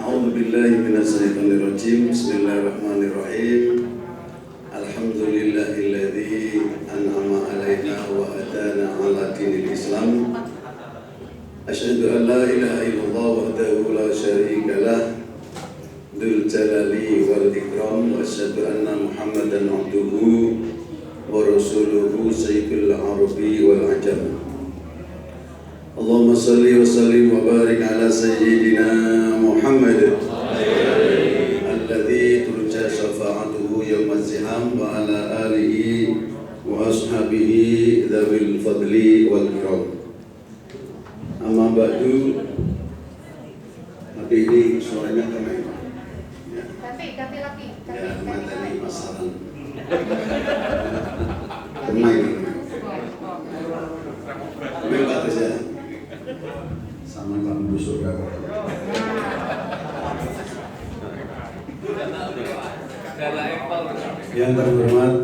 A'udzubillahi minasyaitonirrajim. Bismillahirrahmanirrahim. Alhamdulillahilladzi an'ama 'alaina wa hadana 'ala dinil Islam. Asyhadu an la ilaha illallah wahdahu la syarika lah dzul jalali wal ikram wa asyhadu anna Muhammadan 'abduhu wa rasuluhu sayyidul arabi wal ajam. Allahumma salli wa sallim wa barik ala sayyidina Muhammad alladzi turja syafa'atuhu yawmaz ziham wa ala alihi wa ashabihi dzawil fadli wal ikram. Amma ba'du. Tapi ini suaranya kemana? Ya. Tapi lagi. Ya, materi pasaran. Kemana? Kemana Pak Reza? Sama Pak Busuk ya. Yang terhormat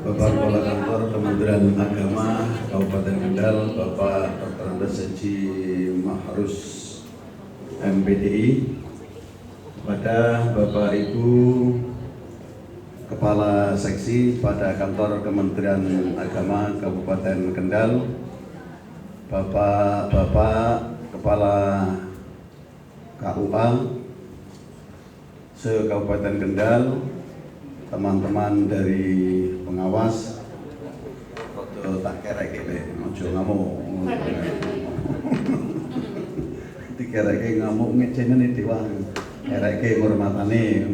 Bapak Kepala Kantor Kementerian Agama Kabupaten Kendal, Bapak Dr. Andes Haji Mahrus MPDI, kepada Bapak Ibu Kepala Seksi pada Kantor Kementerian Agama Kabupaten Kendal, Bapak Kepala KUA se-Kabupaten Kendal, teman-teman dari pengawas, tak kerek ojo ngamuk, dikerek ngamuk ngecenen itu wah, kerek ngurmatane.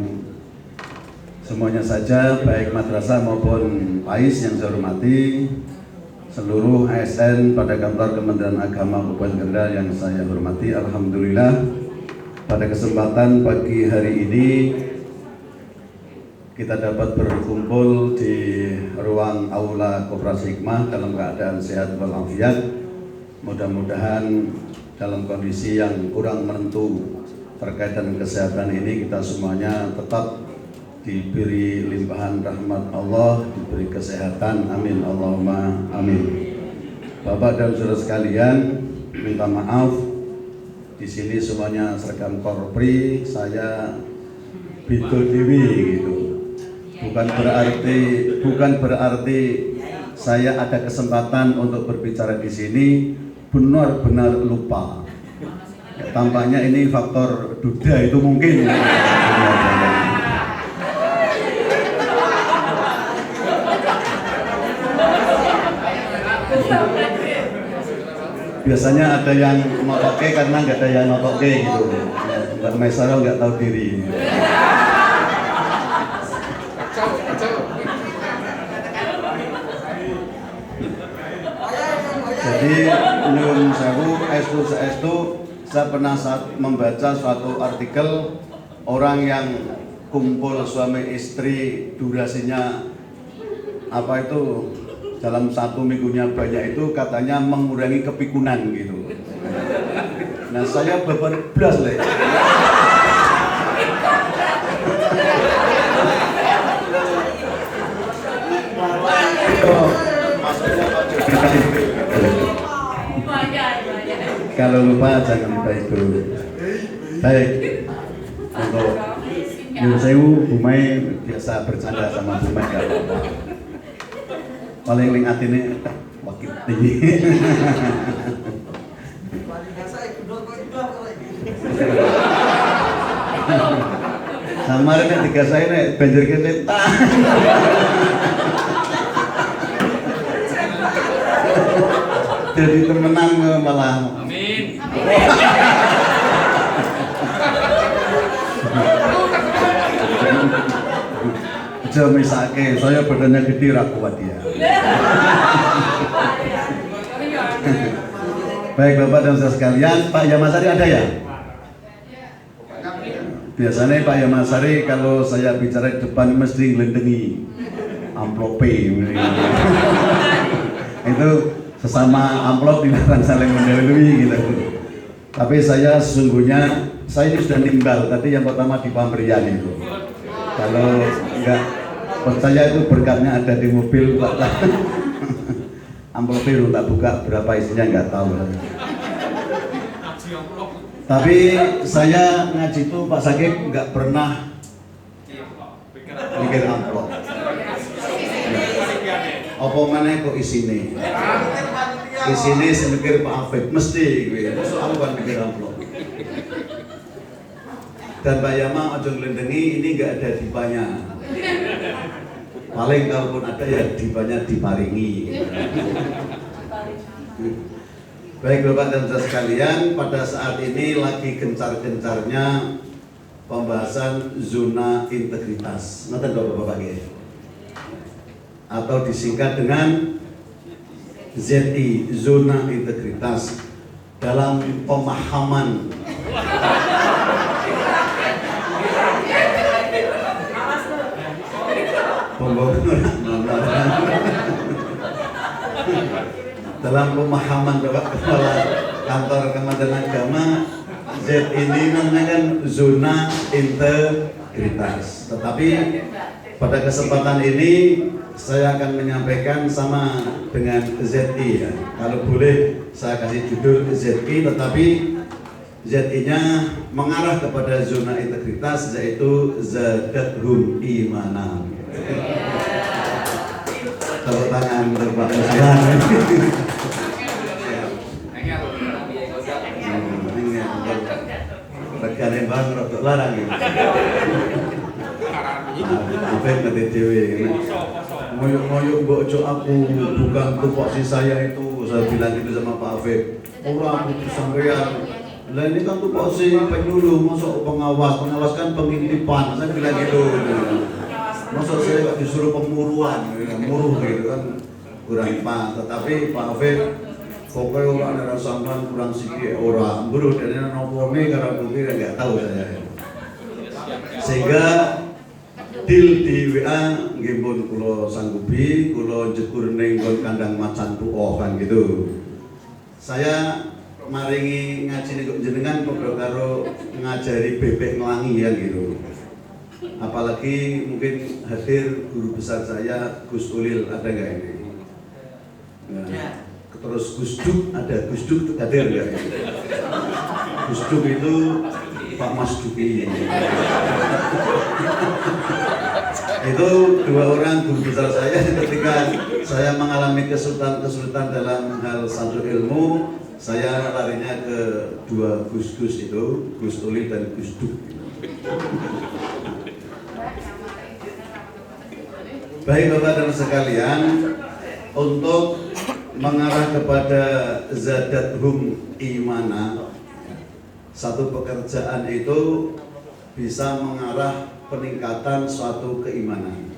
Semuanya saja, baik madrasah maupun PAIS yang saya hormati, seluruh ASN pada Kantor Kementerian Agama Kabupaten Kendal yang saya hormati, alhamdulillah pada kesempatan pagi hari ini kita dapat berkumpul di ruang aula Koperasi Hikmah dalam keadaan sehat walafiat. Mudah-mudahan dalam kondisi yang kurang menentu terkait dengan kesehatan ini kita semuanya tetap diberi limpahan rahmat Allah, diberi kesehatan, amin Allahumma amin. Bapak dan saudara sekalian, minta maaf di sini semuanya seragam korpri, saya bidul dewi gitu. Bukan berarti saya ada kesempatan untuk berbicara di sini benar-benar lupa. Ya, tampaknya ini faktor duda itu mungkin. Biasanya ada yang notoke karena nggak ada yang notoke gitu. Mbak Maisarah nggak tahu diri. Jadi nyuwun sewu estu saya pernah membaca suatu artikel orang yang kumpul suami istri durasinya apa itu dalam satu minggunya banyak itu katanya mengurangi kepikunan gitu. Nah saya belas leh. Kalau lupa jangan lupa itu. Baik. Untuk nyuwun sewu, Bumai biasa bercanda sama Bumai gak apa-apa. Paling ling atine wakil tinggi. Samare nek digasae nek banjur kene. Jadi temenan malah. Amin. Aja misake, saya badannya gede ra kuat ya. Baik Bapak dan saudara sekalian, Pak Yamasari ada ya? Biasanya Pak Yamasari kalau saya bicara di depan mesti ngelendengi amplop itu sesama amplop dilarang saling mendahului gitu. Tapi saya sesungguhnya saya ini sudah nimbal tadi yang pertama di pemberian itu. Kalau enggak percaya itu berkatnya ada di mobil Pak. Amplop biru tak buka berapa isinya enggak tahu. Tapi saya ngaji itu Pak Sakib nggak pernah mikir amplop. Apa mana kok isine? Isine semikir Pak Afif mesti gue. Masuk aku kan mikir amplop. Dan Pak Yama ojo ngelendengi ini nggak ada dipanya. Paling kalaupun ada ya dipanya diparingi. Baik Bapak dan Saudara sekalian, pada saat ini lagi gencar-gencarnya pembahasan zona integritas. Ngerti Bapak-bapak ya? Atau disingkat dengan ZI, zona integritas. Dalam pemahaman dalam pemahaman Bapak Kepala Kantor Kementerian Agama, Z ini namanya kan zona integritas. Tetapi pada kesempatan ini saya akan menyampaikan sama dengan ZI ya. Kalau boleh saya kasih judul ZI, tetapi ZI-nya mengarah kepada zona integritas, yaitu Zadathum Imanan. Tepuk tangan untuk Pak Presiden. Regane bang rodok larang iki. Apa yang ngerti dewe moyok-moyok mbok ojo aku bukan tupoksi saya itu, saya bilang gitu sama Pak Afif. Ora aku sampean. Lah ini kan tupoksi penyuluh, masuk pengawas kan pengintipan. Saya bilang gitu. Masa saya disuruh pemuruan, muruh gitu kan kurang pas. Tetapi Pak Afif pokoknya orang ada sampan kurang sikit orang buruh dari nopone karena mungkin nggak tahu saya. Sehingga deal di WA ngimpun kulo sanggupi, kulo jekur nenggon kandang macan tuoh kan gitu. Saya maringi ngaji nih jenengan podo karo ngajari bebek ngelangi ya gitu. Apalagi mungkin hadir guru besar saya Gus Ulil, ada nggak ini? Nah, terus Gus Duk, ada Gus Duk hadir nggak? Gus Duk itu Pak Mas Duki. Itu dua orang guru besar saya ketika saya mengalami kesulitan dalam hal satu ilmu, saya larinya ke dua Gus-Gus itu, Gus Ulil dan Gus Duk. Baik Bapak dan sekalian, untuk mengarah kepada Zadathum Imana, satu pekerjaan itu bisa mengarah peningkatan suatu keimanan.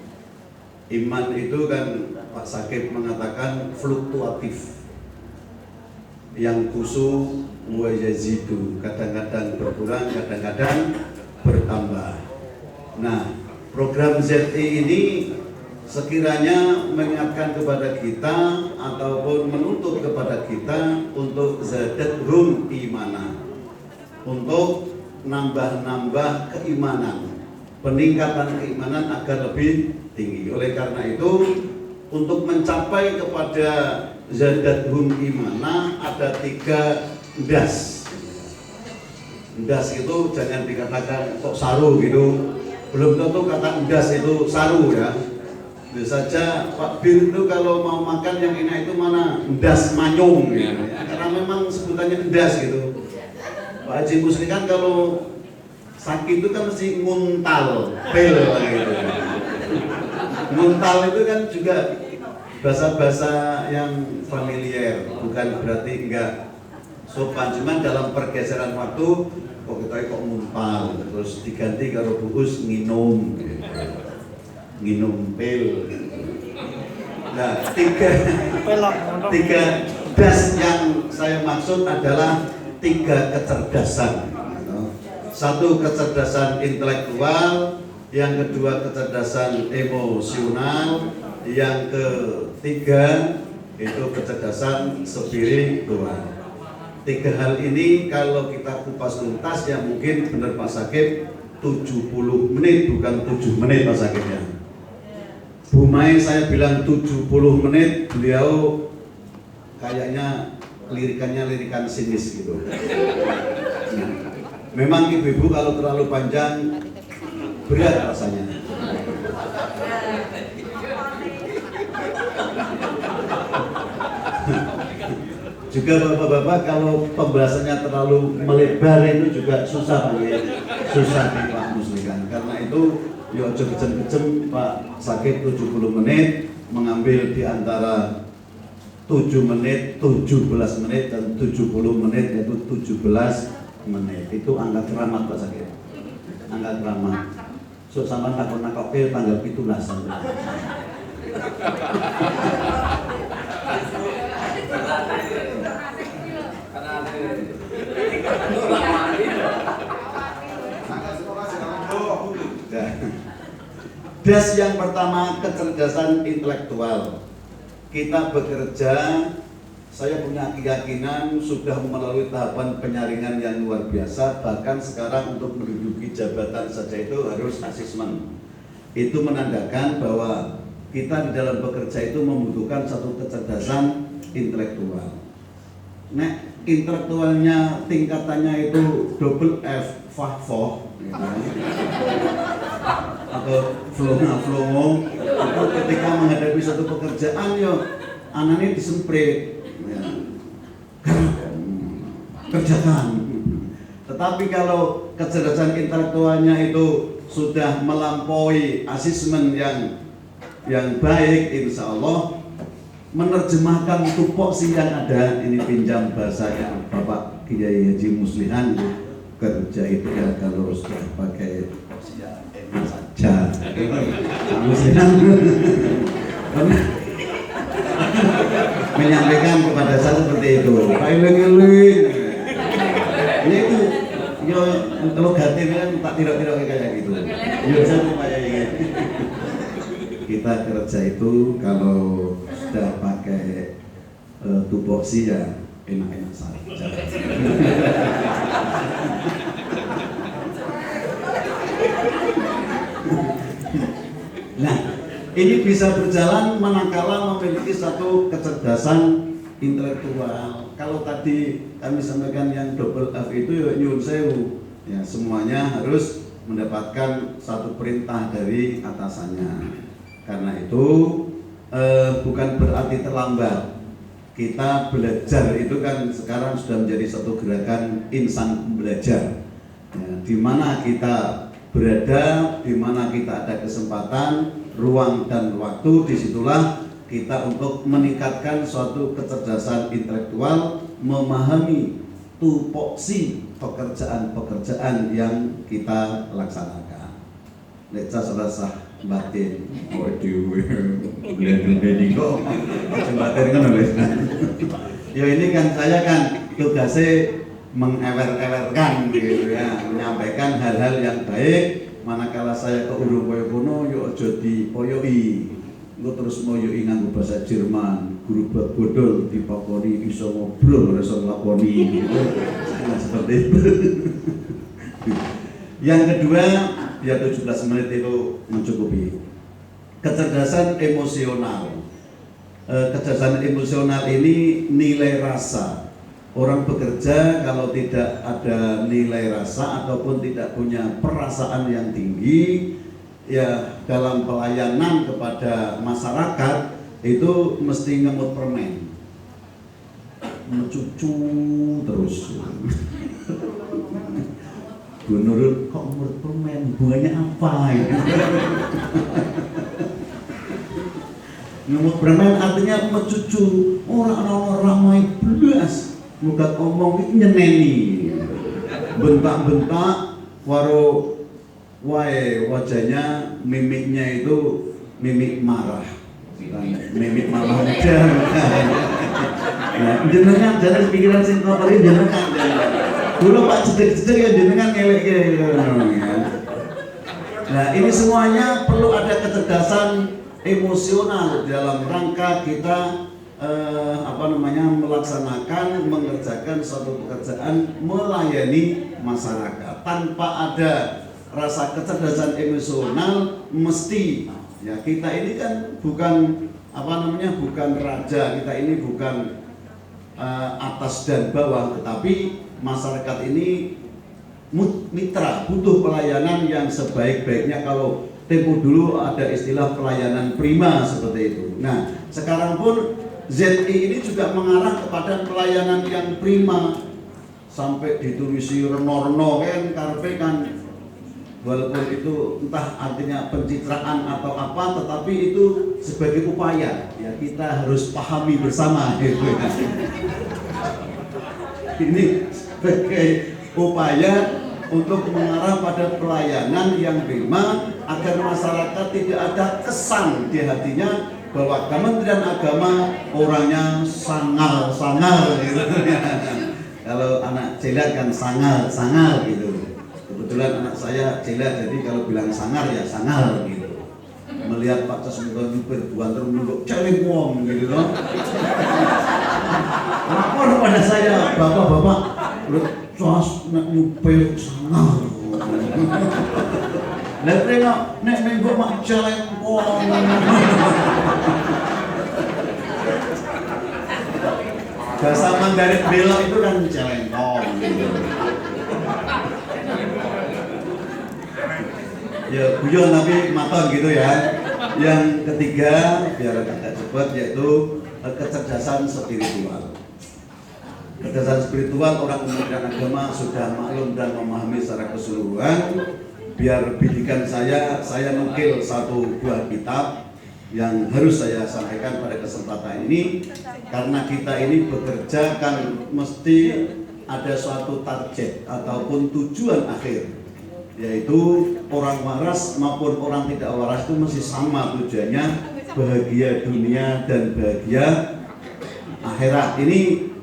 Iman itu kan Pak Sakib mengatakan fluktuatif, yang kusu wa yazidu, kadang-kadang berkurang, kadang-kadang bertambah. Nah, program ZI ini sekiranya mengingatkan kepada kita ataupun menuntut kepada kita untuk Zadathum Imana, untuk nambah-nambah keimanan, peningkatan keimanan agar lebih tinggi. Oleh karena itu, untuk mencapai kepada Zadathum Imana ada 3 das. Das itu jangan dikatakan kok saru gitu. Belum tentu kata das itu saru ya. Bisa saja Pak Bir itu kalau mau makan yang enak itu mana das manyung gitu. Karena memang sebutannya das gitu. Pak Haji Musli kan kalau sakit itu kan mesti nguntal, pel gitu. Nguntal itu kan juga bahasa-bahasa yang familiar, bukan berarti enggak sopan, cuman dalam pergeseran waktu kok kita kok nguntal, terus diganti kalau bukus nginum gitu. Nginum pil. Nah, tiga das yang saya maksud adalah 3 kecerdasan. Satu kecerdasan intelektual, yang kedua kecerdasan emosional, yang ketiga itu kecerdasan spiritual. 3 hal ini kalau kita kupas tuntas ya mungkin benar Pak Sakib 70 menit bukan 7 menit Pak Sakib ya. Bu Mai saya bilang 70 menit, beliau kayaknya lirikannya lirikan sinis gitu. Memang ibu-ibu kalau terlalu panjang berat rasanya. Juga bapak-bapak kalau pembahasannya terlalu melebar itu juga susah Pak Muslihan. Karena itu yo kejem-kejem Pak sakit 70 menit mengambil di antara 7 menit, 17 menit dan 70 menit yaitu 17 menit. Itu angka keramat Pak sakit. Angka keramat. So sama nakok-nakoknya tanggal 17. Das yang pertama, kecerdasan intelektual. Kita bekerja, saya punya keyakinan sudah melalui tahapan penyaringan yang luar biasa. Bahkan sekarang untuk menduduki jabatan saja itu harus asesmen. Itu menandakan bahwa kita di dalam bekerja itu membutuhkan satu kecerdasan intelektual. Nah, intelektualnya tingkatannya itu double F, fahfoh, atau flongo, itu ketika menghadapi satu pekerjaan yo anaknya disemprit, ya. Kerjakan. Tetapi kalau kecerdasan intelektualnya itu sudah melampaui asesmen yang baik, insya Allah menerjemahkan tupoksi yang ada, ini pinjam bahasanya Bapak Kiai Haji Muslihan, kerja itu ya kalau sudah pakai tupoksi ya enak saja. Muslihan menyampaikan kepada saya seperti itu. Pak Iling-iling, ini itu yo kalau gatin kan tak tidak kayak gitu. Yo saya supaya kita kerja itu kalau sudah pakai tupoksi ya enak-enak saja. Nah, ini bisa berjalan manakala memiliki satu kecerdasan intelektual. Kalau tadi kami sampaikan yang double F itu ya nyun sewu, ya semuanya harus mendapatkan satu perintah dari atasannya. Karena itu bukan berarti terlambat. Kita belajar itu kan sekarang sudah menjadi satu gerakan insan belajar. Ya, di mana kita berada, di mana kita ada kesempatan, ruang dan waktu, disitulah kita untuk meningkatkan suatu kecerdasan intelektual, memahami tupoksi pekerjaan-pekerjaan yang kita laksanakan. Leca selesai batin, waduh, beli kok, batin kan oleh. Ya ini kan saya kan tugasnya mengewer-ewerkan gitu ya, menyampaikan hal-hal yang baik. Manakala saya ke urung koyo kono, yo aja dipoyoki. Engko terus moyoki nganggo bahasa Jerman, guru bodol dipakoni iso ngobrol ora iso nglakoni gitu. Nah, seperti itu. Yang kedua, ya 17 menit itu mencukupi. Kecerdasan emosional. Kecerdasan emosional ini nilai rasa. Orang bekerja kalau tidak ada nilai rasa ataupun tidak punya perasaan yang tinggi, ya dalam pelayanan kepada masyarakat itu mesti ngemut permen, mencucu terus. Bu Nurul kok ngemut permen, bunganya apa ini? Ngemut permen artinya mencucu, orang-orang ramai belas. Muka omong nyeneni, bentak-bentak, wajahnya, mimiknya itu mimik marah, mimik malah aja. Nah, jenengan jangan pikiran sing kotor jenengan. Dulu Pak cedek-cedek ya jenengan ngelek gitu. Nah, ini semuanya perlu ada kecerdasan emosional dalam rangka kita melaksanakan, mengerjakan suatu pekerjaan, melayani masyarakat. Tanpa ada rasa kecerdasan emosional, mesti ya kita ini kan bukan bukan raja, kita ini bukan atas dan bawah, tetapi masyarakat ini mitra, butuh pelayanan yang sebaik-baiknya. Kalau tempo dulu ada istilah pelayanan prima seperti itu. Nah, sekarang pun ZI ini juga mengarah kepada pelayanan yang prima, sampai ditulisi reno-reno kan karpe kan, walaupun itu entah artinya pencitraan atau apa, tetapi itu sebagai upaya ya, kita harus pahami bersama gitu ya. Ini sebagai upaya untuk mengarah pada pelayanan yang prima, agar masyarakat tidak ada kesan di hatinya bahwa Kementerian Agama orangnya sangar gitu. Kalau anak celat kan sangar gitu. Kebetulan anak saya celat, jadi kalau bilang sangar ya sangar gitu. Melihat Pak Casminto nyupir buanter menunduk celeng wong gitu loh. Lapor pada saya, bapak-bapak, sos nak nyupir sangar. Lah tengok nek minggu mak celeng wong. Bahasa Mandarin belok itu kan celengkong gitu. Ya guyon tapi maton gitu ya. Yang ketiga, biar agak cepat, yaitu kecerdasan spiritual. Kecerdasan spiritual orang Kementerian Agama sudah maklum dan memahami secara keseluruhan. Biar bidikan saya nukil satu buah kitab yang harus saya sampaikan pada kesempatan ini, karena kita ini bekerja kan mesti ada suatu target ataupun tujuan akhir, yaitu orang waras maupun orang tidak waras itu mesti sama tujuannya, bahagia dunia dan bahagia akhirat. Ini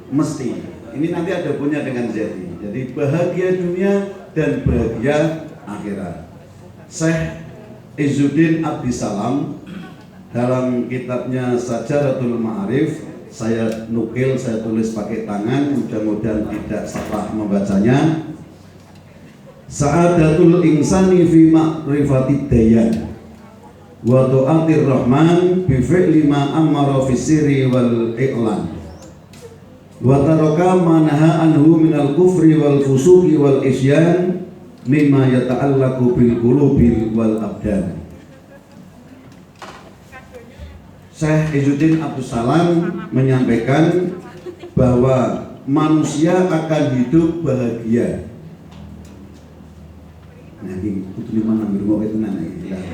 mesti, ini nanti ada punya dengan ZI. Jadi bahagia dunia dan bahagia akhirat. Syekh Izzuddin Abdissalam dalam kitabnya Sajaratul Ma'arif, saya nukil, saya tulis pakai tangan, mudah-mudahan tidak salah membacanya. Sa'adatul insani fi ma'rifatid dayan wa ta'atir rahman bi fi'li ma amara fi sirri wal i'lan wa taraka ma naha anhu minal kufri wal fusuqi wal isyan mimma yata'allaqu bil qulubi wal abdan. Syekh Izzuddin Abdissalam menyampaikan bahwa manusia akan hidup bahagia. Nah, ini itu mana berumur itu nana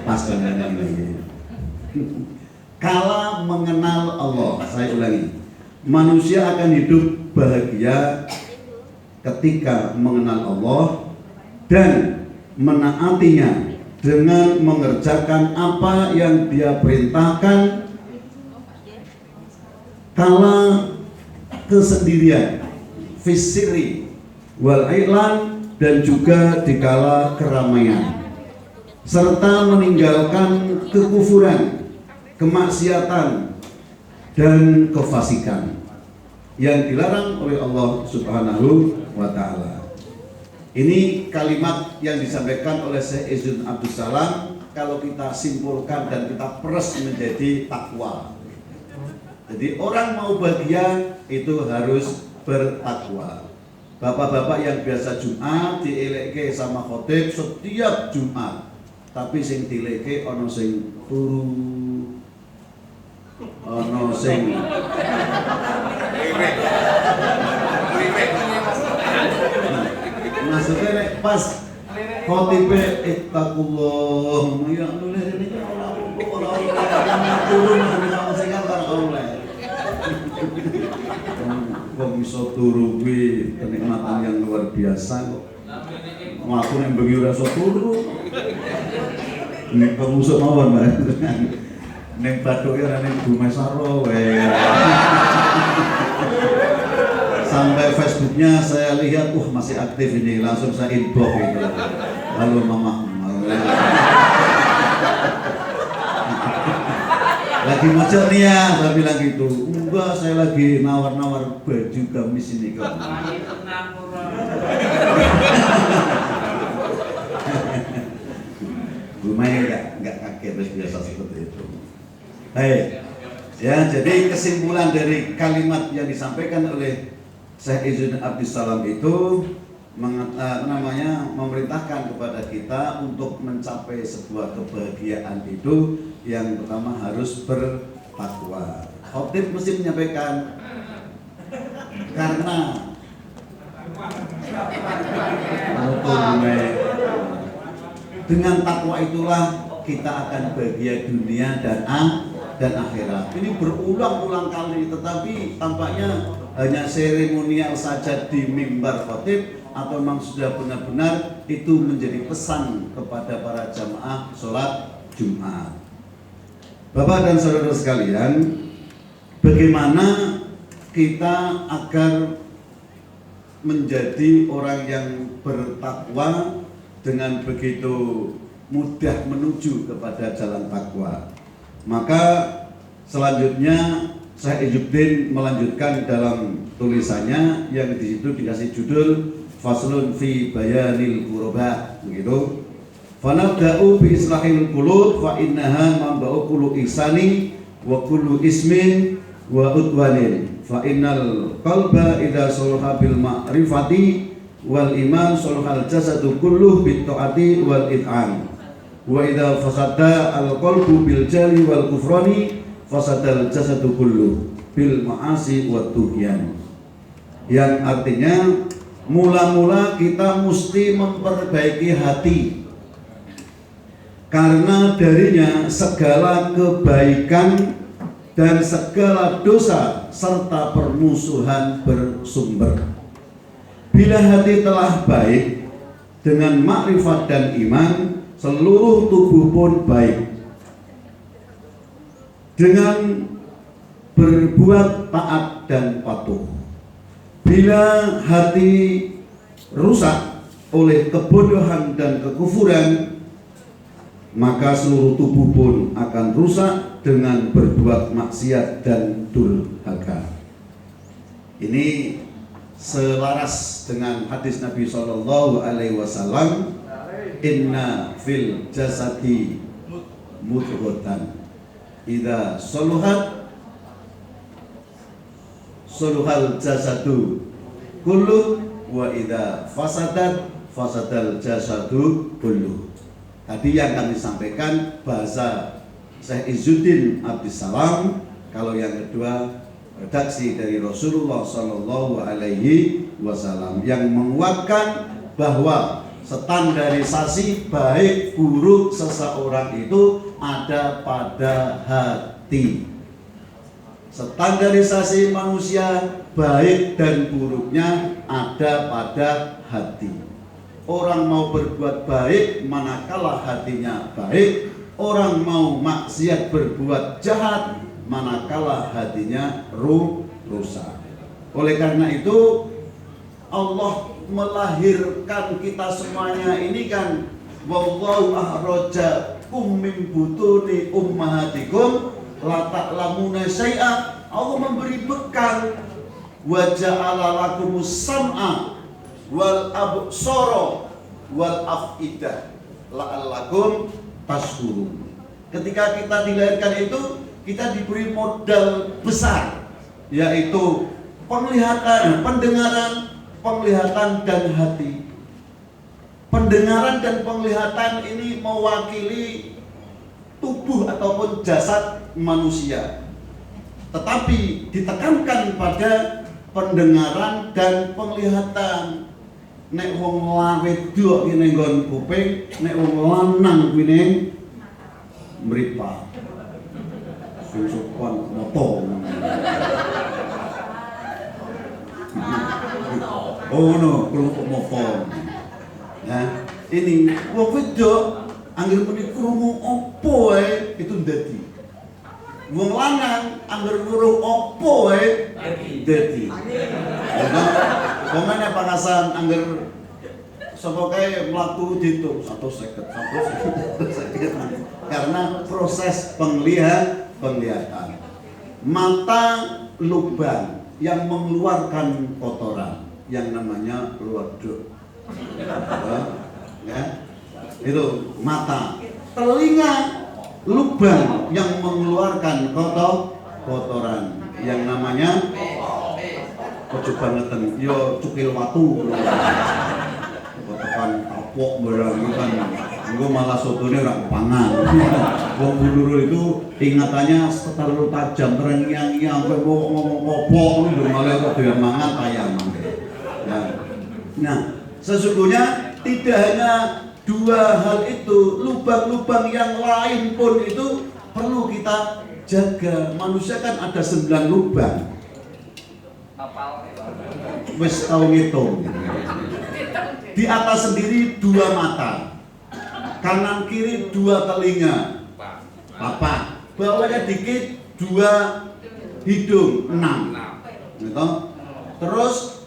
pas kan ini. Kala mengenal Allah, saya ulangi, manusia akan hidup bahagia ketika mengenal Allah dan menaatinya dengan mengerjakan apa yang Dia perintahkan kala kesendirian, fisiri wal i'lan, dan juga dikala keramaian, serta meninggalkan kekufuran, kemaksiatan dan kefasikan yang dilarang oleh Allah Subhanahu wa ta'ala. Ini kalimat yang disampaikan oleh Syekh Izzuddin Abdissalam, kalau kita simpulkan dan kita peres menjadi takwa. Jadi orang mau bahagia itu harus bertakwa. Bapak-bapak yang biasa Jumat dieleke sama khotib setiap Jumat, tapi sing dileke ono sing turu, ono sing maksudnya nek pas khotibe ittaqullah ya nulis ini ora turun ana sing kan oleh. Kok bisa turu kuwi kenikmatan yang luar biasa kok. Aku yang bengi ora iso turu. Nek pemusuk mawon Mbak. Ning bathuke ora ning Bumesaro wae. Sampai Facebooknya saya lihat, masih aktif ini, langsung saya inbox gitu. Halo Mama. Lagi macet nih ya, saya bilang gitu. Enggak, saya lagi nawar-nawar baju gamis ini kok. Lumayan enggak kaget, biasa seperti itu. Hei, Ya, jadi kesimpulan dari kalimat yang disampaikan oleh Syekh Izzuddin Abdissalam itu memerintahkan kepada kita untuk mencapai sebuah kebahagiaan itu yang pertama harus bertakwa. Khotib mesti menyampaikan karena dengan takwa itulah kita akan bahagia dunia dan akhirat. Ini berulang-ulang kali, tetapi tampaknya hanya seremonial saja di mimbar khotib, atau memang sudah benar-benar itu menjadi pesan kepada para jamaah sholat Jumat. Bapak dan saudara sekalian, bagaimana kita agar menjadi orang yang bertakwa dengan begitu mudah menuju kepada jalan takwa? Maka selanjutnya Syekh Izzuddin melanjutkan dalam tulisannya yang di situ dikasih judul Faslun fi bayanil qurba, begitu. Fanabda'u bi islahil qulub fa innaha mamba'u kullu ihsani wa kullu ismin wa udwanin. Fa innal qalba idza salaha bil ma'rifati wal iman salahal jasadu kulluh bit taati wal it'an. Wa idza fasada al qalbu bil jali wal kufrani fasadal jasadu kulluh bil ma'asi wat tughyan. Yang artinya mula-mula kita mesti memperbaiki hati, karena darinya segala kebaikan dan segala dosa serta permusuhan bersumber. Bila hati telah baik dengan makrifat dan iman, seluruh tubuh pun baik. Dengan berbuat taat dan patuh. Bila hati rusak oleh kebodohan dan kekufuran, maka seluruh tubuh pun akan rusak dengan berbuat maksiat dan durhaka. Ini selaras dengan hadis Nabi Shallallahu Alaihi Wasallam, Inna fil jasadi mudghatan, idza soluhat soluhal jasadu kullu wa idza fasadat fasadal jasadu kullu. Tadi yang kami sampaikan bahasa Syekh Izzuddin Abdissalam. Kalau yang kedua redaksi dari Rasulullah Shallallahu Alaihi Wasallam yang menguatkan bahwa standarisasi baik buruk seseorang itu ada pada hati. Standarisasi manusia baik dan buruknya ada pada hati. Orang mau berbuat baik manakala hatinya baik, orang mau maksiat berbuat jahat manakala hatinya rusak. Oleh karena itu Allah melahirkan kita semuanya ini kan, wallahu akhrajakum min butuni ummahatikum la ta'lamuna syai'a. Allah memberi bekal, wa ja'ala lakumus sam'a wal absara wal afidah la'allakum tashkurun. Ketika kita dilahirkan itu kita diberi modal besar, yaitu penglihatan, pendengaran, penglihatan dan hati. Pendengaran dan penglihatan ini mewakili tubuh ataupun jasad manusia, tetapi ditekankan pada pendengaran dan penglihatan. Nek wong wedok kene nggon kuping, nek wong lanang kuwi mripat. Sing sopan moto. Oh no, kelompok mofon. Ya, ini wong wedok angger muni krungu opo ae itu ndadi. Wong lanang angger weruh opo ae ndadi. Pemene pangasan angger sapa kae mlaku diitung 150 karena proses penglihatan. Mata lubang yang mengeluarkan kotoran yang namanya luaduk. Ya, itu mata. Telinga lubang yang mengeluarkan kotoran yang namanya ojo bangetan yo cukil watu tekan kapok barang itu kan gue malah sotone ora pangan. Wong Buluru itu ingatannya terlalu tajam terngiang-ngiang sampai ngomong kopok itu malah kok doyan mangan ayam. Ya. Nah, sesungguhnya tidak hanya dua hal itu, lubang-lubang yang lain pun itu perlu kita jaga. Manusia kan ada 9 lubang. Wis tau ngitung. Di atas sendiri 2 mata, kanan kiri 2 telinga, apa? Bawahnya dikit 2 hidung, 6. Gitu. Terus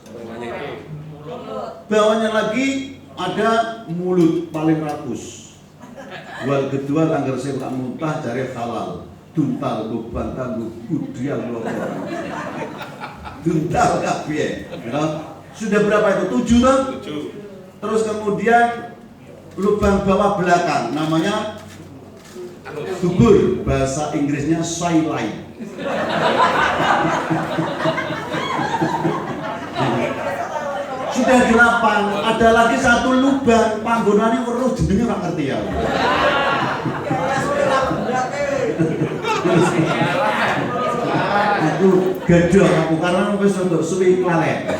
bawahnya lagi ada mulut paling rakus. Wal kedua langgar sing tak muntah jare halal. Duntal go bantal go kudial loro. Duntal kabeh. Sudah berapa itu? 7 kan? 7. Terus kemudian lubang bawah belakang namanya dubur, bahasa Inggrisnya skyline. Sudah 8, ada lagi 1 lubang panggonane weruh jenenge ora ngerti ya. Aku gaduh aku karena wis untuk suwi klalen.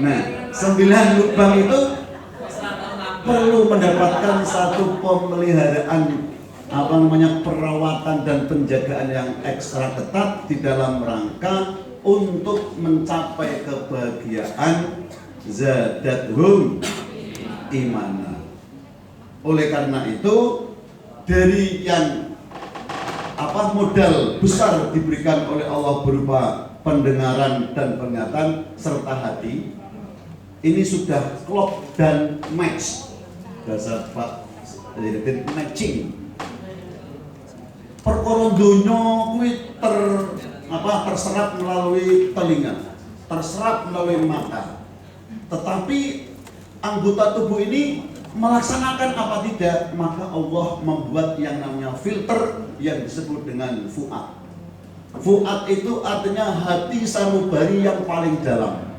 Nah, 9 lubang itu perlu mendapatkan satu pemeliharaan perawatan dan penjagaan yang ekstra ketat di dalam rangka untuk mencapai kebahagiaan zadathum imana. Oleh karena itu dari yang modal besar diberikan oleh Allah berupa pendengaran dan penglihatan serta hati, ini sudah klop dan match, bahasa Pak jadi matching. Perkara donya kuwi terserap melalui telinga, terserap melalui mata. Tetapi anggota tubuh ini melaksanakan apa tidak, maka Allah membuat yang namanya filter yang disebut dengan fuad. Fuad itu artinya hati sanubari yang paling dalam.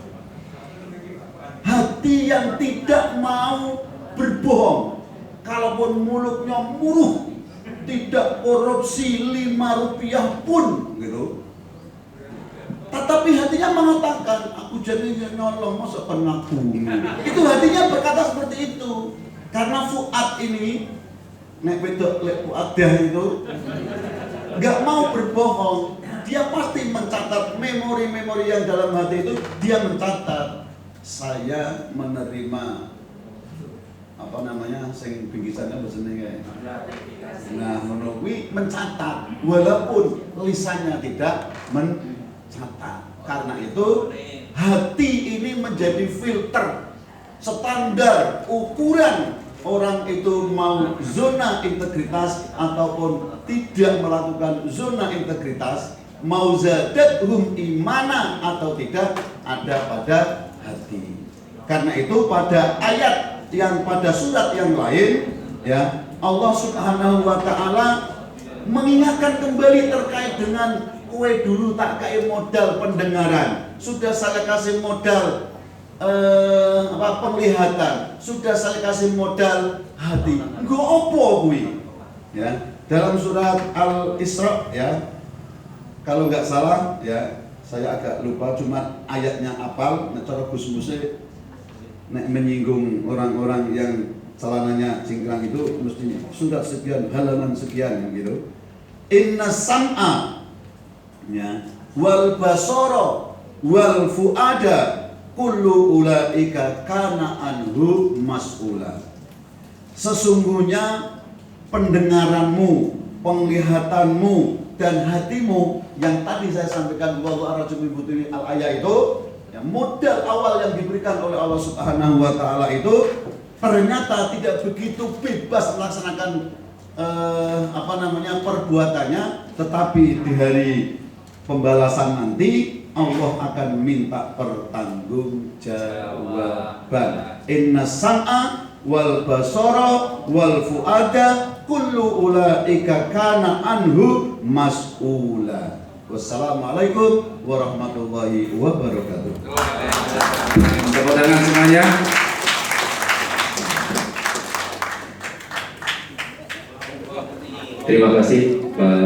Hati yang tidak mau berbohong, kalaupun mulutnya murah, tidak korupsi 5 rupiah pun gitu. Tetapi hatinya mengatakan aku jadi nyolong masa penaku. Itu hatinya berkata seperti itu. Karena fuad ini nek wedok lek fuadah itu enggak mau berbohong. Dia pasti mencatat memori-memori yang dalam hati itu, dia mencatat saya menerima sing bingkisannya besenenge. Nah, menurut mencatat walaupun lisannya tidak mencatat. Karena itu hati ini menjadi filter standar ukuran orang itu mau zona integritas ataupun tidak melakukan zona integritas, mau zadathum imana atau tidak, ada pada hati. Karena itu pada ayat yang pada surat yang lain ya, Allah Subhanahu wa taala mengingatkan kembali terkait dengan kue dulu tak kayak modal pendengaran, sudah saya kasih modal penglihatan, sudah saya kasih modal hati. Nggo opo kuwi? Ya, dalam surat Al-Isra ya. Kalau nggak salah ya, saya agak lupa, cuma ayatnya apal, cara Gus Muse nek menyinggung orang-orang yang celananya cingkrang itu mestinya surat sekian, halaman sekian gitu. Inna sam'a ya, wal basara wal fuada kullu ulaika kana anhu mas'ula. Sesungguhnya pendengaranmu, penglihatanmu dan hatimu yang tadi saya sampaikan bahwa al-rajul al-ayah itu ya, modal awal yang diberikan oleh Allah Subhanahu wa taala itu ternyata tidak begitu bebas melaksanakan perbuatannya, tetapi di hari pembalasan nanti Allah akan minta pertanggungjawaban. Inna sam'a wal basara wal fuada kullu ulaika kana anhu mas'ula. Wassalamualaikum warahmatullahi wabarakatuh. Tepuk tangan semuanya. Terima kasih Pak